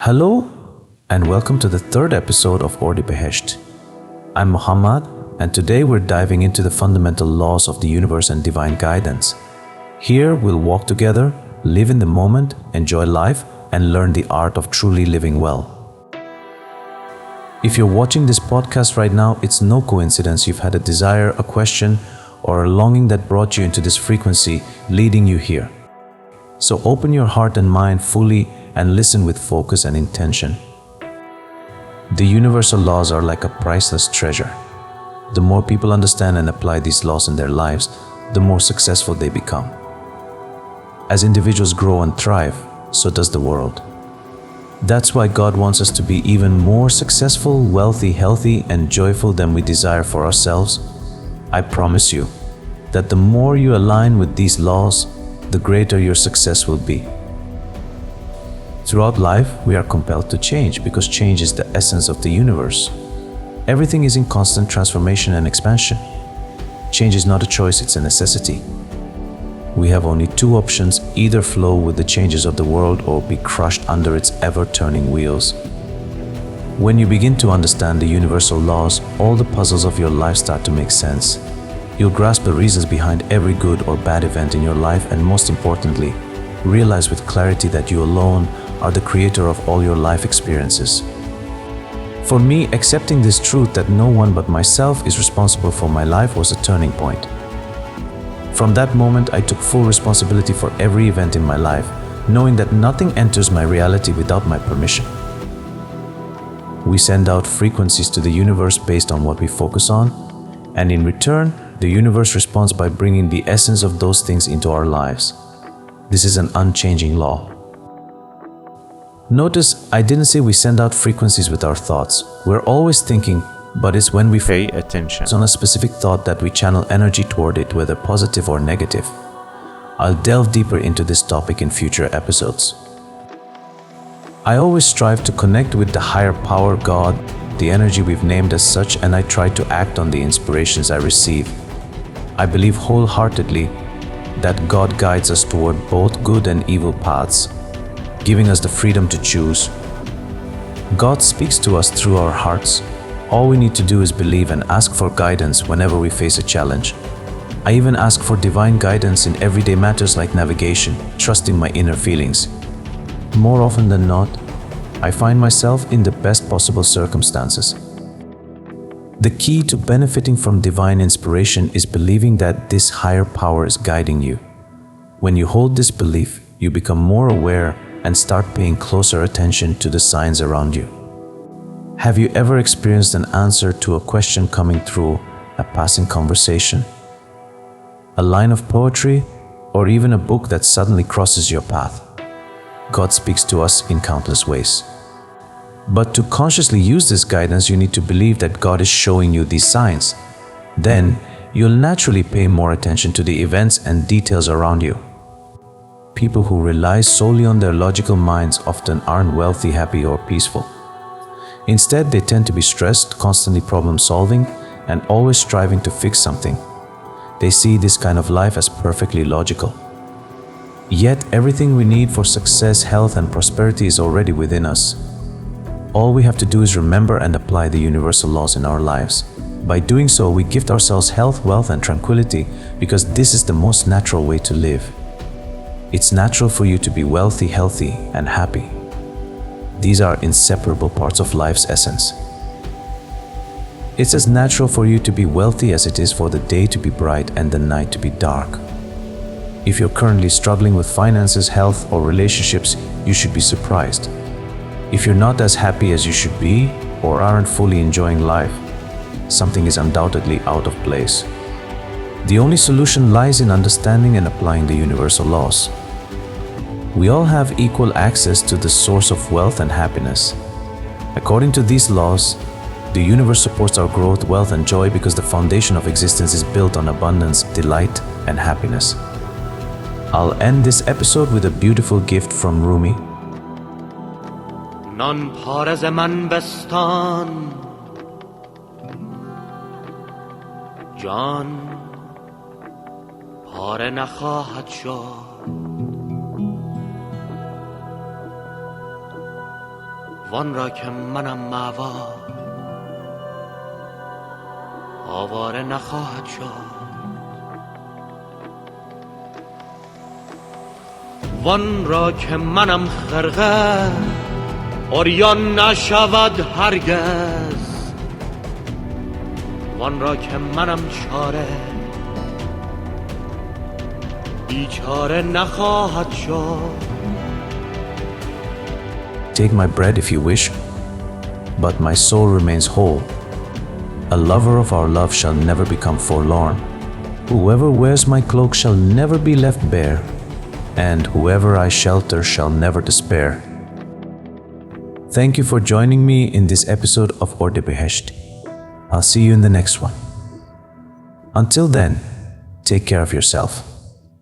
Hello and welcome to the third episode of Ordibehesht. I'm Mohammad, and today we're diving into the fundamental laws of the universe and divine guidance. Here we'll walk together, live in the moment, enjoy life, and learn the art of truly living well. If you're watching this podcast right now, it's no coincidence you've had a desire, a question, or a longing that brought you into this frequency, leading you here. So open your heart and mind fully and listen with focus and intention. The universal laws are like a priceless treasure. The more people understand and apply these laws in their lives, the more successful they become. As individuals grow and thrive, so does the world. That's why God wants us to be even more successful, wealthy, healthy, and joyful than we desire for ourselves. I promise you that the more you align with these laws, the greater your success will be. Throughout life, we are compelled to change because change is the essence of the universe. Everything is in constant transformation and expansion. Change is not a choice, it's a necessity. We have only two options: either flow with the changes of the world or be crushed under its ever-turning wheels. When you begin to understand the universal laws, all the puzzles of your life start to make sense. You'll grasp the reasons behind every good or bad event in your life, and most importantly, realize with clarity that you alone are the creator of all your life experiences. For me, accepting this truth that no one but myself is responsible for my life was a turning point. From that moment, I took full responsibility for every event in my life, knowing that nothing enters my reality without my permission. We send out frequencies to the universe based on what we focus on, and in return, the universe responds by bringing the essence of those things into our lives. This is an unchanging law. Notice, I didn't say we send out frequencies with our thoughts. We're always thinking, but it's when we pay attention on a specific thought that we channel energy toward it, whether positive or negative. I'll delve deeper into this topic in future episodes. I always strive to connect with the higher power, God, the energy we've named as such, and I try to act on the inspirations I receive. I believe wholeheartedly that God guides us toward both good and evil paths, giving us the freedom to choose. God speaks to us through our hearts. All we need to do is believe and ask for guidance whenever we face a challenge. I even ask for divine guidance in everyday matters like navigation, trusting my inner feelings. More often than not, I find myself in the best possible circumstances. The key to benefiting from divine inspiration is believing that this higher power is guiding you. When you hold this belief, you become more aware and start paying closer attention to the signs around you. Have you ever experienced an answer to a question coming through a passing conversation, a line of poetry, or even a book that suddenly crosses your path? God speaks to us in countless ways. But to consciously use this guidance, you need to believe that God is showing you these signs. Then, you'll naturally pay more attention to the events and details around you. People who rely solely on their logical minds often aren't wealthy, happy, or peaceful. Instead, they tend to be stressed, constantly problem-solving, and always striving to fix something. They see this kind of life as perfectly logical. Yet, everything we need for success, health, and prosperity is already within us. All we have to do is remember and apply the universal laws in our lives. By doing so, we gift ourselves health, wealth, and tranquility because this is the most natural way to live. It's natural for you to be wealthy, healthy, and happy. These are inseparable parts of life's essence. It's as natural for you to be wealthy as it is for the day to be bright and the night to be dark. If you're currently struggling with finances, health, or relationships, you should be surprised. If you're not as happy as you should be or aren't fully enjoying life, something is undoubtedly out of place. The only solution lies in understanding and applying the universal laws. We all have equal access to the source of wealth and happiness. According to these laws, the universe supports our growth, wealth, and joy because the foundation of existence is built on abundance, delight, and happiness. I'll end this episode with a beautiful gift from Rumi. نان پاره ز من بستان جان پاره نخواهد شد وان را که منم معوا آواره نخواهد شد وان را که منم خرقه عریان نشود هرگز وان را که منم چاره بیچاره نخواهد شد. Take my bread if you wish, but my soul remains whole. A lover of our love shall never become forlorn. Whoever wears my cloak shall never be left bare, and whoever I shelter shall never despair. Thank you for joining me in this episode of Ordibehesht. I'll see you in the next one. Until then, take care of yourself.